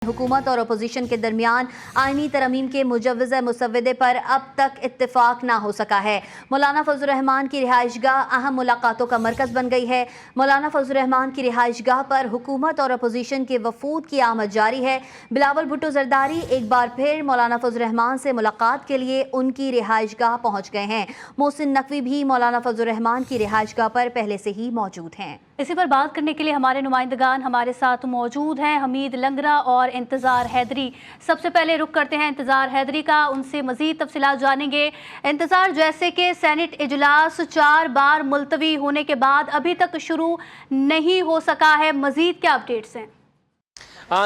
हुकूमत और अपोजिशन के दरमियान आईनी तरमीम के मुजव्वज़ मुसव्वदे पर अब तक इत्तेफाक ना हो सका है। मौलाना फजल रहमान की रिहाइशगाह अहम मुलाकातों का मरकज़ बन गई है। मौलाना फजल रहमान की रिहाइशगाह पर हुकूमत और अपोजिशन के वफूद की आमद जारी है। बिलावल भुट्टो जरदारी एक बार फिर मौलाना फजल रहमान से मुलाकात के लिए उनकी रिहाइशगाह पहुँच गए हैं। मोहसिन नकवी भी मौलाना फजल रहमान की रिहाइशगाह पर पहले से ही मौजूद हैं। इसी पर बात करने के लिए हमारे नुमाइंदगान हमारे साथ मौजूद हैं, हमीद लंगरा और इंतज़ार हैदरी। सबसे पहले रुख करते हैं इंतज़ार हैदरी का, उनसे मज़ीद तफसीलात जानेंगे। इंतज़ार, जैसे कि सेनेट इजलास 4 बार मुलतवी होने के बाद अभी तक शुरू नहीं हो सका है, मज़ीद क्या अपडेट्स हैं?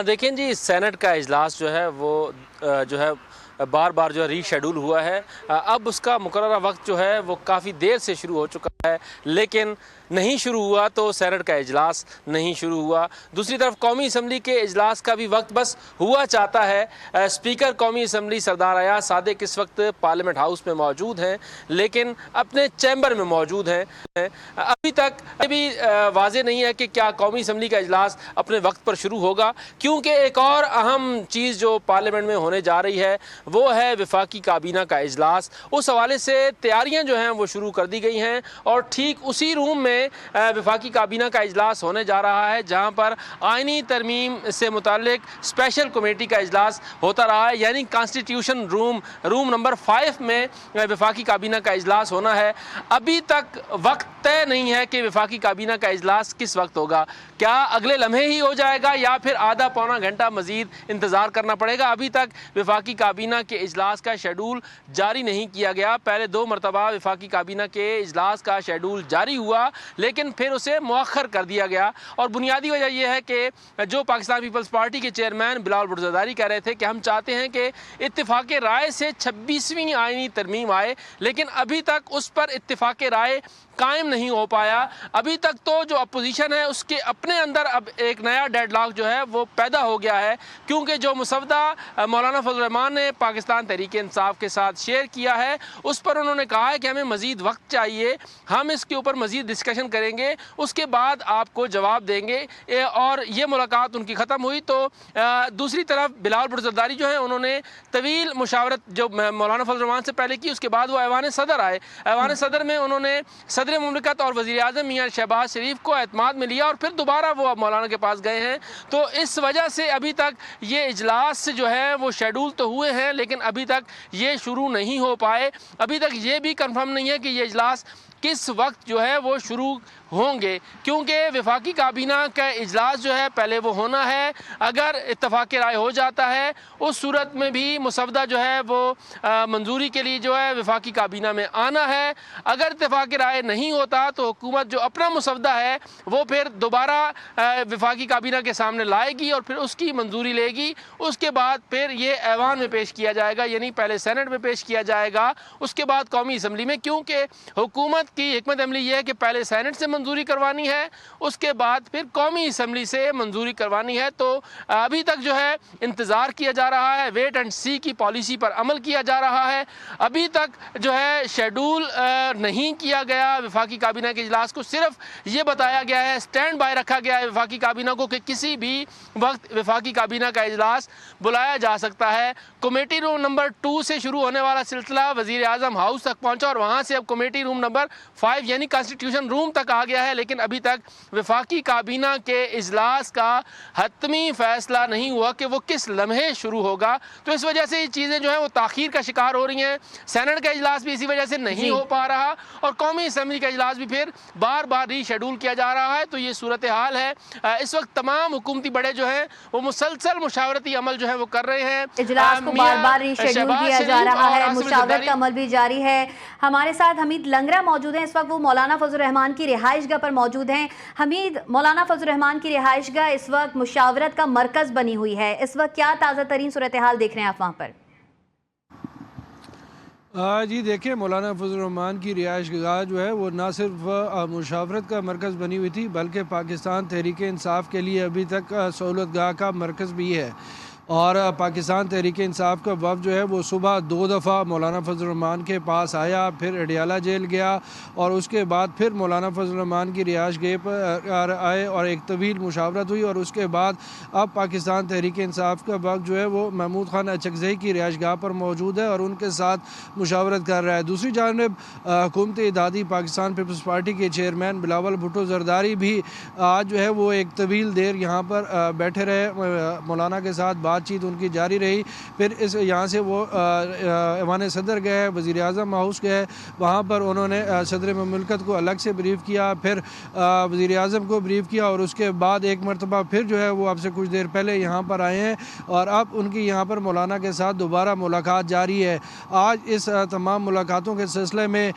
देखें जी, सेनेट का इजलास जो है वो जो है बार बार जो है रीशेड्यूल हुआ है। अब उसका मुकर्ररा वक्त जो है वो काफ़ी देर से शुरू हो चुका है, लेकिन नहीं शुरू हुआ तो सेनेट का इजलास नहीं शुरू हुआ। दूसरी तरफ कौमी असम्बली के इजलास का भी वक्त बस हुआ चाहता है। स्पीकर कौमी असम्बली सरदार अयाज सादिक इस वक्त पार्लियामेंट हाउस में मौजूद हैं, लेकिन अपने चैम्बर में मौजूद हैं। अभी तक अभी वाज़े नहीं है कि क्या कौमी असम्बली का इजलास अपने वक्त पर शुरू होगा, क्योंकि एक और अहम चीज़ जो पार्लियामेंट में होने जा रही है वो है वफाकी काबीना का इजलास। उस हवाले से तैयारियाँ जो हैं वो शुरू कर दी गई हैं और ठीक उसी रूम में वफाकी काबीना का इजलास होने जा रहा है जहां पर आइनी तरमीम से मुतालिक स्पेशल कमेटी का इजलास होता रहा है, यानी कॉन्स्टिट्यूशन रूम नंबर 5 में वफाकी काबीना का इजलास होना है। अभी तक वक्त तय नहीं है कि वफाकी काबीना का इजलास किस वक्त होगा। क्या अगले लम्हे ही हो जाएगा या फिर आधा पौना घंटा मजीद इंतज़ार करना पड़ेगा। अभी तक वफाकी काबीना के इजलास का शेड्यूल जारी नहीं किया गया। पहले 2 मरतबा वफाकी काबीना के इजलास का शेड्यूल जारी हुआ, लेकिन फिर उसे मुअख्खर कर दिया गया और बुनियादी वजह यह है कि जो पाकिस्तान पीपल्स पार्टी के चेयरमैन बिलावल भुट्टो जरदारी कह रहे थे कि हम चाहते हैं कि इत्तिफाक राय से 26वीं आईनी तरमीम आए, लेकिन अभी तक उस पर इत्तिफाक राय कायम नहीं हो पाया। अभी तक तो जो अपोजिशन है उसके अपने अंदर अब एक नया डेडलॉक जो है वो पैदा हो गया है, क्योंकि जो मुसवदा मौलाना फजल रहमान ने पाकिस्तान तहरीक इंसाफ के साथ शेयर किया है उस पर उन्होंने कहा है कि हमें मज़ीद वक्त चाहिए, हम इसके ऊपर मज़ीद डिस्कशन करेंगे, उसके बाद आपको जवाब देंगे। और ये मुलाकात उनकी ख़त्म हुई तो दूसरी तरफ बिलावल भुट्टो जरदारी जो है उन्होंने तवील मुशावरत जो मौलाना फजल रहमान से पहले की, उसके बाद वो ऐवान सदर आए। ऐवान सदर में उन्होंने सदर मुमलिकत और वज़ीर आज़म मियां शहबाज शरीफ को एतमाद में लिया और फिर दोबारा वो अब मौलाना के पास गए हैं। तो इस वजह से अभी तक ये इजलास जो है वो शेड्यूल तो हुए हैं, लेकिन अभी तक ये शुरू नहीं हो पाए। अभी तक ये भी कंफर्म नहीं है कि ये इजलास किस वक्त जो है वो शुरू होंगे, क्योंकि वफाकी काबीना का इजलास जो है पहले वो होना है। अगर इत्तफाक राय हो जाता है उस सूरत में भी मुसवदा जो है वो मंजूरी के लिए जो है वफाकी काबीना में आना है। अगर इत्तफाक राय नहीं होता तो हुकूमत जो अपना मुसवदा है वो फिर दोबारा वफाकी काबीना के सामने लाएगी और फिर उसकी मंजूरी लेगी। उसके बाद फिर ये ऐवान में पेश किया जाएगा, यानी पहले सेनेट में पेश किया जाएगा, उसके बाद कौमी असम्बली में, क्योंकि हुकूमत की हिकमत अमली ये है कि पहले सेनेट से मंजूरी करवानी है, उसके बाद फिर कौमी असम्बली से मंजूरी करवानी है। तो अभी तक जो है इंतज़ार किया जा रहा है, वेट एंड सी की पॉलिसी पर अमल किया जा रहा है। अभी तक जो है शेड्यूल नहीं किया गया वफाकी काबीना के इजलास को, सिर्फ ये बताया गया है, स्टैंड बाय रखा गया है वफाकी काबीना को कि किसी भी वक्त वफाकी काबीना का इजलास बुलाया जा सकता है। कमेटी रूम नंबर 2 से शुरू होने वाला सिलसिला वज़ीर आज़म हाउस तक पहुँचा और वहाँ से अब कमेटी रूम नंबर 5 यानी कॉन्स्टिट्यूशन रूम तक आ गया है, लेकिन अभी तक वफाकी काबीना के इजलास का हतमी फैसला नहीं हुआ कि वो किस लम्हे शुरू होगा। तो इस वजह से ये चीज़ें जो है वो ताख़ीर का शिकार हो रही हैं। सेनेट का इजलास भी इसी वजह से नहीं हो पा रहा और कौमी असम्बली का इजलास भी फिर बार बार रीशेड्यूल किया जा रहा है। तो ये सूरत हाल है। इस वक्त तमाम हुकूमती बड़े जो हैं वो मुसलसल मुशावरती अमल जो है वो कर रहे हैं। इजलास को बार बार रीशेड्यूल किया जा रहा है, मुशावरत का अमल भी जारी है। हमारे साथ हमीद लंगरा मौजूद हैं, इस वक्त वो मौलाना फजल रहमान की रिहाइशगाह पर मौजूद हैं। हमीद, मौलाना फजल रहमान की रिहाइशगाह इस वक्त मुशावरत का मरकज़ बनी हुई है, इस वक्त क्या ताज़ा तरीन सूरत हाल देख रहे हैं आप वहाँ पर? जी देखिए, मौलाना फजल रहमान की रिहाइशगाह जो है वो ना सिर्फ मुशावरत का मरकज़ बनी हुई थी बल्कि पाकिस्तान तहरीक इंसाफ के लिए अभी तक सहूलतगाह का मरकज़ भी है। और पाकिस्तान तहरीक इंसाफ का वफ़द जो है वो सुबह 2 दफ़ा मौलाना फजल रहमान के पास आया, फिर अडियाला जेल गया और उसके बाद फिर मौलाना फजल रहमान की रिहाइश गाह पर आए और एक तवील मुशावरत हुई और उसके बाद अब पाकिस्तान तहरीक इंसाफ का वफ़द जो है वो महमूद खान अचकज़ई की रिहाइश गाह पर मौजूद है और उनके साथ मुशावरत कर रहा है। दूसरी जानिब हुकूमत इत्तेहादी पाकिस्तान पीपल्स पार्टी के चेयरमैन बिलावल भुट्टो ज़रदारी भी आज जो है वो एक तवील देर यहाँ पर बैठे रहे, मौलाना के साथ बातचीत उनकी जारी रही। फिर इस यहाँ से वो ऐवान सदर गए, वज़ीर आज़म हाउस गए, वहाँ पर उन्होंने सदर ममलकत को अलग से ब्रीफ़ किया, फिर वज़ीर आज़म को ब्रीफ़ किया और उसके बाद एक मरतबा फिर जो है वो अब से कुछ देर पहले यहाँ पर आए हैं और अब उनकी यहाँ पर मौलाना के साथ दोबारा मुलाकात जारी है। आज इस तमाम मुलाकातों के सिलसिले में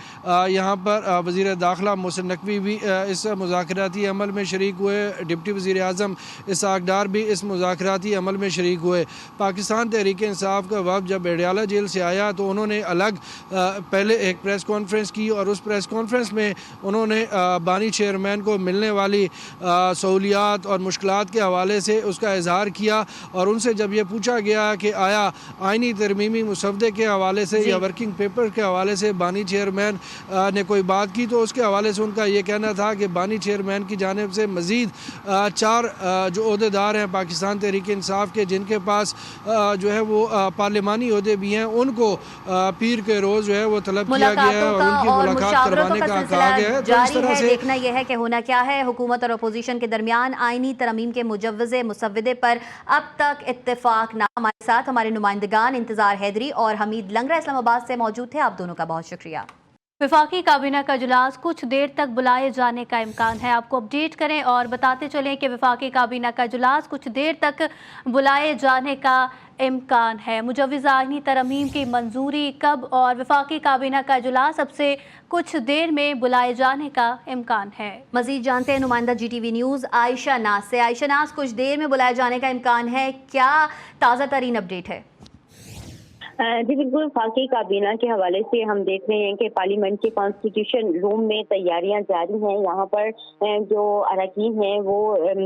यहाँ पर वज़ीर दाखिला मोहसिन नकवी भी इस मुज़ाकराती अमल में शरीक हुए, डिप्टी वज़ीर आज़म इसहाक़ डार भी इस मुज़ाकराती अमल में शरीक हुए। पाकिस्तान तहरीक इंसाफ का वफ़द जब अडियाला जेल से आया तो उन्होंने अलग पहले एक प्रेस कॉन्फ्रेंस की और उस प्रेस कॉन्फ्रेंस में उन्होंने बानी चेयरमैन को मिलने वाली सहूलियात और मुश्किलात के हवाले से उसका इजहार किया और उनसे जब ये पूछा गया कि आया आइनी तरमीमी मुसवदे के हवाले से या वर्किंग पेपर के हवाले से बानी चेयरमैन ने कोई बात की तो उसके हवाले से उनका ये कहना था कि बानी चेयरमैन की जानिब से मज़ीद 4 जो ओहदेदार हैं पाकिस्तान तहरीक इंसाफ के जिनके पास जो है वो पार्लिमानी ओहदे भी हैं, उनको पीर के रोज़ जो है वो तलब किया गया है और उनकी मुलाकात करवाने का कहा गया है। तो इस तरह से देखना यह है कि होना क्या है। हुकूमत और अपोजिशन के दरमियान आइनी तरमीम के मुजव्वज़े मुसव्वदे पर अब तक इत्तेफाक ना। हमारे साथ हमारे नुमाइंदगान इंतज़ार हैदरी और हमीद लंगरा इस्लामाबाद से मौजूद थे। आप दोनों का बहुत शुक्रिया। वफाकी काबीना का इजलास कुछ देर तक बुलाए जाने का इम्कान है। आपको अपडेट करें और बताते चलें कि वफाकी काबीना का इजलास कुछ देर तक बुलाए जाने का इम्कान है। मुजव्विज़ आइनी तरमीम की मंजूरी कब और वफाकी काबीना का इजलास अब से कुछ देर में बुलाए जाने का इम्कान है। मजीद जानते हैं नुमाइंदा GTV न्यूज़ आयशा नाज से। आयशा नाज, कुछ देर में बुलाए जाने का इम्कान है, क्या ताज़ा तरीन अपडेट है? जी बिल्कुल, वफाकी काबीना के हवाले से हम देख रहे हैं कि पार्लियामेंट के कॉन्स्टिट्यूशन रूम में तैयारियां जारी हैं। यहाँ पर जो अरकान हैं वो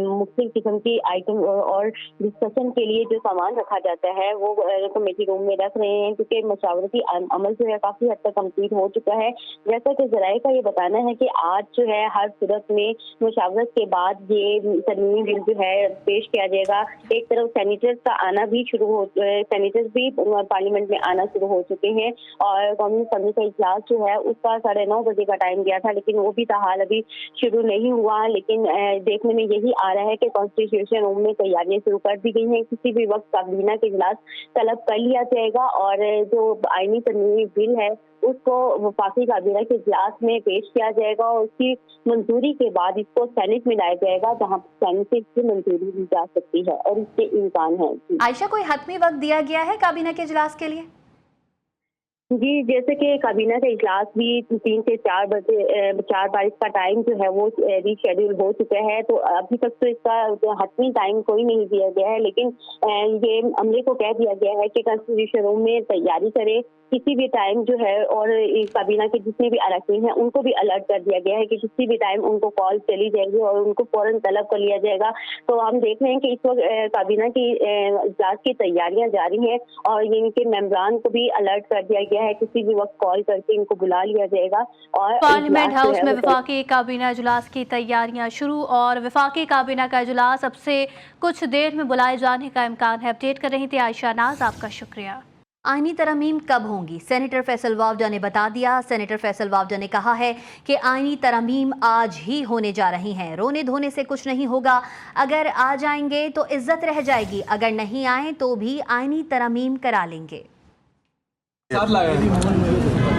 मुख्तलिफ किस्म की आइटम और डिस्कशन के लिए जो सामान रखा जाता है वो कमेटी रूम में रख रहे हैं क्योंकि मशावरती अमल जो है काफ़ी हद तक कम्प्लीट हो चुका है। जैसा कि ज़राए का ये बताना है कि आज जो है हर सूरत में मशावरत के बाद ये तरमीमी बिल जो है पेश किया जाएगा। एक तरफ सैनिटर्स का आना भी शुरू हो, सैनिटर्स भी पार्लियामेंट में आना शुरू हो चुके हैं और कौमी असम्बली का इजलास जो है उसका 9:30 बजे का टाइम दिया था लेकिन वो भी ताहाल अभी शुरू नहीं हुआ। लेकिन देखने में यही आ रहा है कि कॉन्स्टिट्यूशन रूम में तैयारियां शुरू कर दी गई हैं। किसी भी वक्त काबीना का इजलास तलब कर लिया जाएगा और जो आईनी तरमीमी बिल है उसको वफाकी काबीना के इजलास में पेश किया जाएगा और उसकी मंजूरी के बाद इसको सेनेट में लाया जाएगा जहां सेनेट से इसकी मंजूरी दी जा सकती है और इसके इम्कान है। आयशा, कोई हतमी वक्त दिया गया है काबीना के इजलास के लिए? जी, जैसे कि काबीना का इजलास भी 3 से 4 बजे 4 का टाइम जो है वो रीशेड्यूल हो चुका है तो अभी तक तो इसका हतमी टाइम कोई नहीं दिया गया है। लेकिन ये अमले को कह दिया गया है कि कॉन्स्टिट्यूशन रूम में तैयारी करे किसी भी टाइम जो है और काबीना के जितने भी अरकान हैं उनको भी अलर्ट कर दिया गया है कि किसी भी टाइम उनको कॉल चली जाएगी और उनको फौरन तलब कर लिया जाएगा। तो हम देख रहे हैं कि इस वक्त काबीना की इजलास की तैयारियां जारी हैं और इनके मेंबरान को भी अलर्ट कर दिया गया है, किसी भी वक्त कॉल करके इनको बुला लिया जाएगा। और पार्लियामेंट हाउस में वफाकी काबीना इजलास की तैयारियां शुरू और वफाकी काबीना का इजलास अब से कुछ देर में बुलाए जाने का इम्कान है। अपडेट कर रही थी आयशा नाज, आपका शुक्रिया। आइनी तरमीम कब होंगी? सेनेटर फैसल वावडा ने बता दिया। सेनेटर फैसल वावडा ने कहा है कि आइनी तरमीम आज ही होने जा रही हैं। रोने धोने से कुछ नहीं होगा, अगर आ जाएंगे तो इज्जत रह जाएगी, अगर नहीं आए तो भी आइनी तरमीम करा लेंगे।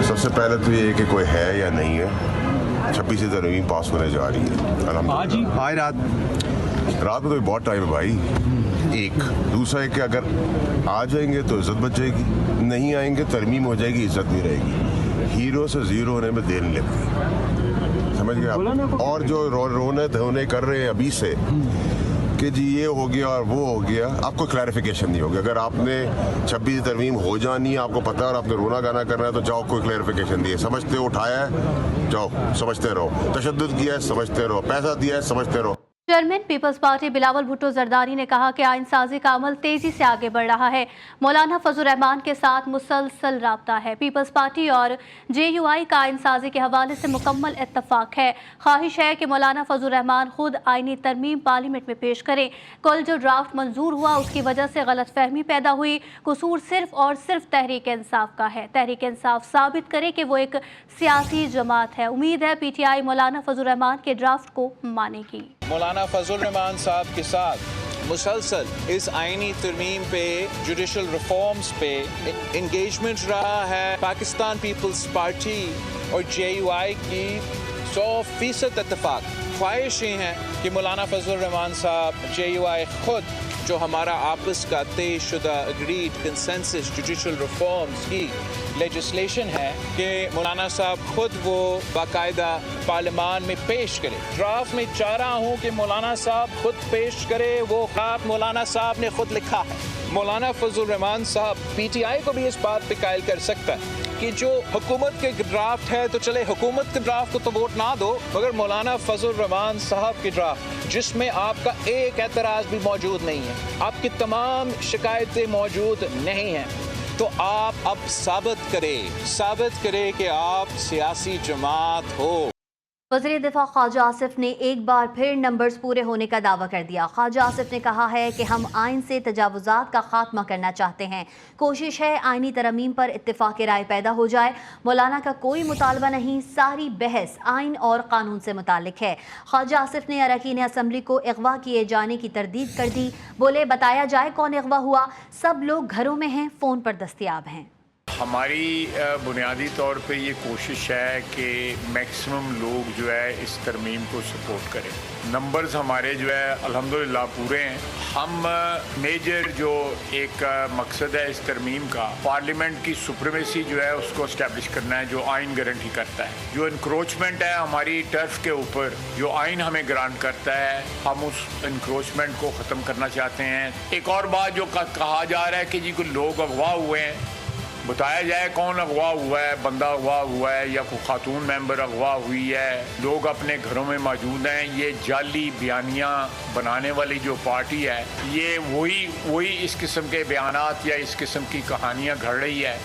सबसे पहले तो ये कि कोई है या नहीं है, 26 तरमीम पास होने जा रही है अल्हम्दुलिल्लाह। आज रात में तो बहुत टाइम है भाई। एक दूसरा है कि अगर आ जाएंगे तो इज्जत बच जाएगी, नहीं आएंगे तरमीम हो जाएगी, इज्जत नहीं रहेगी। हीरो से जीरो होने में देर नहीं लगती, समझ गए आप। और जो रोने धोने कर रहे हैं अभी से कि जी ये हो गया और वो हो गया, आपको क्लैरिफिकेशन नहीं होगी। अगर आपने 26 तरमीम हो जानी है, आपको पता है और आपने रोना गाना करना है तो जाओ कोई क्लैरिफिकेशन दिए, समझते हो उठाया है जाओ समझते रहो, तशद्दुद किया है समझते रहो, पैसा दिया है समझते रहो। Chairman People's Party Bilawal Bhutto Zardari ने कहा कि आइन साजी का अमल तेजी से आगे बढ़ रहा है। मौलाना फजल रहमान के साथ मुसलसल राब्ता है। पीपल्स पार्टी और JUI का आइन साजी के हवाले से मुकम्मल इत्तफाक है। ख्वाहिश है कि मौलाना फजल रहमान खुद आइनी तरमीम पार्लियामेंट में पेश करें। कल जो ड्राफ्ट मंजूर हुआ उसकी वजह से गलत फहमी पैदा हुई। कसूर सिर्फ और सिर्फ तहरीक इंसाफ का है। तहरीक इंसाफ साबित करे कि वो एक सियासी जमात है। उम्मीद है PTI मौलाना फजल रहमान के ड्राफ्ट को मानेगी। मौलाना फजल रहमान साहब के साथ मुसलसल इस आइनी तरमीम पे, जुडिशल रिफॉर्म्स पे इंगेजमेंट रहा है। पाकिस्तान पीपल्स पार्टी और JUI की 100% इत्तेफाक ख्वाहिश ये हैं कि मौलाना फजल रहमान साहब, JUI खुद जो हमारा आपस का तयशुदा अग्रीड कंसेंसस जुडिशल रिफॉर्म्स की लेजिस्लेशन है कि मौलाना साहब खुद वो बाकायदा पार्लियामान में पेश करे। ड्राफ्ट में चाह रहा हूँ कि मौलाना साहब खुद पेश करे। वो ख़त मौलाना साहब ने खुद लिखा है। मौलाना फजल रहमान साहब PTI को भी इस बात पे कायल कर सकता है कि जो हुकूमत के ड्राफ्ट है तो चले हुकूमत के ड्राफ्ट को तो वोट ना दो, मगर मौलाना फजल रहमान साहब के ड्राफ्ट जिसमें आपका एक एतराज़ भी मौजूद नहीं है, आपकी तमाम शिकायतें मौजूद नहीं हैं, तो आप अब साबित करें कि आप सियासी जमात हो। वज़ीर दिफा ख्वाजा आसिफ ने एक बार फिर नंबर्स पूरे होने का दावा कर दिया। ख्वाजा आसिफ ने कहा है कि हम आइन से तजावुज़ात का खात्मा करना चाहते हैं। कोशिश है आइनी तरमीम पर इत्तेफाक राय पैदा हो जाए। मौलाना का कोई मुतालबा नहीं, सारी बहस आइन और कानून से मुतालिक है। ख्वाजा आसिफ ने अरकान असम्बली को अगवा किए जाने की तरदीद कर दी। बोले बताया जाए कौन अगवा हुआ, सब लोग घरों में हैं, फ़ोन पर दस्तयाब हैं। हमारी बुनियादी तौर पे ये कोशिश है कि मैक्सिमम लोग जो है इस तरमीम को सपोर्ट करें। नंबर्स हमारे जो है अल्हम्दुलिल्लाह पूरे हैं। हम मेजर जो एक मकसद है इस तरमीम का, पार्लियामेंट की सुप्रीमेसी जो है उसको इस्टेब्लिश करना है, जो आइन गारंटी करता है। जो इंक्रोचमेंट है हमारी टर्फ के ऊपर, जो आइन हमें ग्रांट करता है, हम उस इंक्रोचमेंट को ख़त्म करना चाहते हैं। एक और बात जो कहा जा रहा है कि जी कोई लोग अगवा हुए हैं, बताया जाए कौन अगवा हुआ है, बंदा अगवा हुआ है या कोई खातून मेंबर अगवा हुई है, लोग अपने घरों में मौजूद हैं। ये जाली बयानियाँ बनाने वाली जो पार्टी है, ये वही इस किस्म के बयानात या इस किस्म की कहानियाँ घड़ रही है।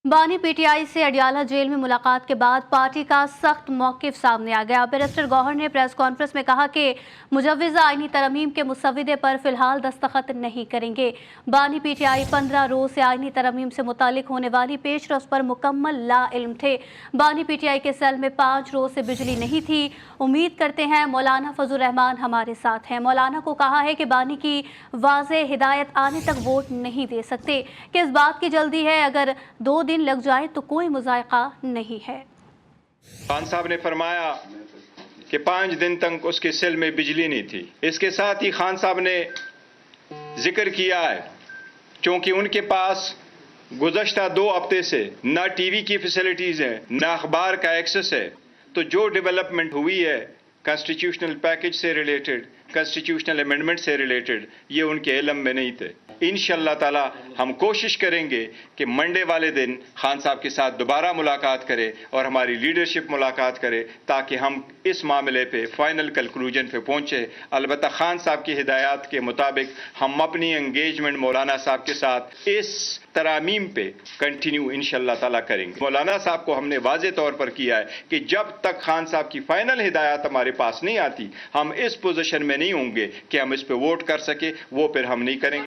बानी PTI से अडियाला जेल में मुलाकात के बाद पार्टी का सख्त मौक़िफ़ सामने आ गया। बैरिस्टर गौहर ने प्रेस कॉन्फ्रेंस में कहा कि मुजव्वज़ा आइनी तरमीम के मुसव्विदे पर फ़िलहाल दस्तखत नहीं करेंगे। बानी PTI 15 रोज़ से आइनी तरमीम से मुतालिक होने वाली पेशरफ पर मुकम्मल लाइल्म थे। बानी PTI के सेल में 5 रोज़ से बिजली नहीं थी। उम्मीद करते हैं मौलाना फजल रहमान हमारे साथ हैं। मौलाना को कहा है कि बानी की वाज़ेह हिदायत आने तक वोट नहीं दे सकते। किस बात की जल्दी है, अगर 2 दिन लग जाए तो कोई मुज़ायक़ा नहीं है। खान साहब ने फरमाया कि 5 दिन तक उसके सेल में बिजली नहीं थी। इसके साथ ही खान साहब ने जिक्र किया है क्योंकि उनके पास गुज़श्ता 2 हफ्ते से ना टीवी की फैसिलिटीज़ हैं, ना अखबार का एक्सेस है, तो जो डेवलपमेंट हुई है कॉन्स्टिट्यूशनल पैकेज से रिलेटेड, कॉन्स्टिट्यूशनल अमेंडमेंट से रिलेटेड, ये उनके इल्म में नहीं थे। इंशाअल्लाह ताला हम कोशिश करेंगे कि मंडे वाले दिन खान साहब के साथ दोबारा मुलाकात करें और हमारी लीडरशिप मुलाकात करे ताकि हम इस मामले पे फाइनल कंक्लूजन पे पहुंचे। अलबत्ता खान साहब की हिदायत के मुताबिक हम अपनी एंगेजमेंट मौलाना साहब के साथ इस तरामीम पे कंटिन्यू इंशाअल्लाह ताला करेंगे। मौलाना साहब को हमने वाज़े तौर पर किया है कि जब तक खान साहब की फाइनल हिदायत हमारे पास नहीं आती, हम इस पोजीशन में नहीं होंगे कि हम इस पे वोट कर सके, वो फिर हम नहीं करेंगे।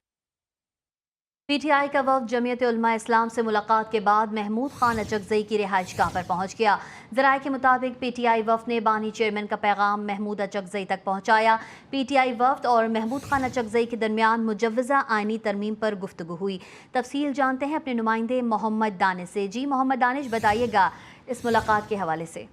PTI का वफ़द जमीयत उलमा इस्लाम से मुलाकात के बाद महमूद खान अचकज़ई की रिहाइशगाह पर पहुँच गया। ज़राए के मुताबिक PTI वफ़द ने बानी चेयरमैन का पैगाम महमूद अचकज़ई तक पहुँचाया। PTI वफ़द और महमूद खान अचकज़ई के दरमियान मुजव्वज़ा आइनी तरमीम पर गुफ्तगू हुई। तफसील जानते हैं अपने नुमाइंदे मोहम्मद दानिश से। जी मोहम्मद दानिश, बताइएगा इस मुलाकात के हवाले से।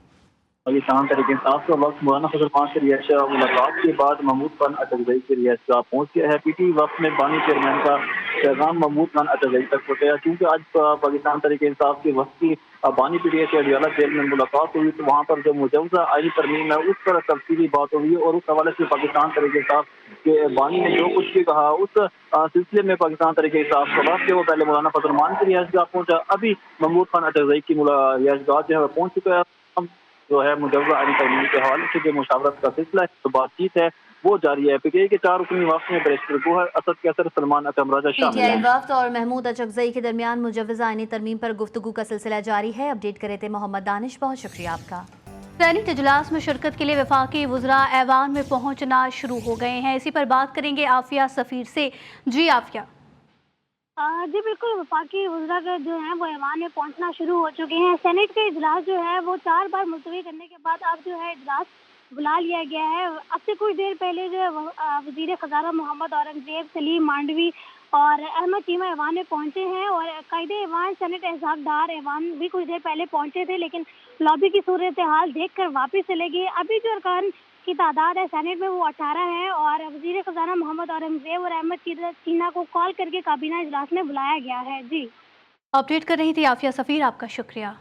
पाकिस्तान तहरीक इंसाफ का वक्त मौलाना फजल खान से रिहाइश मुलाकात के बाद महमूद खान अचकज़ई की रिहाइशगाह पहुँच गया है। PTI वक्त में बानी चेयरमैन का पैगाम महमूद खान अचकज़ई तक पहुँचाया। क्योंकि आज पाकिस्तान तहरीक इंसाफ के वक्त की बानी PTI से अडियाला जेल में मुलाकात हुई, तो वहाँ पर जो मुजव्वज़ा आइनी तरमीम है उस पर तफसीली बात हुई और उस हवाले से पाकिस्तान तहरीक इंसाफ के बानी ने जो कुछ भी कहा उस सिलसिले में पाकिस्तान तहरीक इंसाफ का वक्त वो पहले मौलाना फजल रहमान की रिहाइशगाह पहुँचा, अभी महमूद खान अचकज़ई की रिहाइशगाह जो है पहुँच चुका है। जो है मुजव्वज़ा आईनी तरमीम के हवाले से जो मुशावरत का सिलसिला है, तो बातचीत है वो जारी है। पीटीआई के 4 रुकनी वफ्द में बैरिस्टर गोहर, असद कैसर, सलमान अकरम राजा शामिल पीटीआई हैं। वफ्द और महमूद अचकजई के दरमियान मुजव्वज़ा आईनी तरमीम पर गुफ्तगू का सिलसिला जारी है। अपडेट करे थे मोहम्मद दानिश, बहुत शुक्रिया आपका। सैनेट इजलास में शिरकत के लिए वफाकी वुज़रा ऐवान में पहुंचना शुरू हो गए हैं। इसी पर बात करेंगे आफिया सफ़ीर से। जी आफिया। जी बिल्कुल, वफाकी वुज़रा जो हैं वो ऐवान में पहुंचना शुरू हो चुके हैं। सेनेट के इजलास जो है वो 4 बार मुलतवी करने के बाद अब जो है इजलास बुला लिया गया है। अब से कुछ देर पहले जो है वज़ीर ख़ज़ाना मोहम्मद औरंगज़ेब, सलीम मांडवी और अहमद चीमा ऐवान में पहुंचे हैं और कायदे ऐवान सेनेट एहसास डार ऐवान भी कुछ देर पहले पहुंचे थे, लेकिन लॉबी की सूरत हाल देखकर वापस चले गए। अभी जो अरकान की तादाद है सेनेट में वो 18 है और वज़ीर ख़ज़ाना मोहम्मद औरंगज़ेब और अहमद चीमा को कॉल करके काबीना इजलास में बुलाया गया है। जी अपडेट कर रही थी आफिया सफ़ीर, आपका शुक्रिया।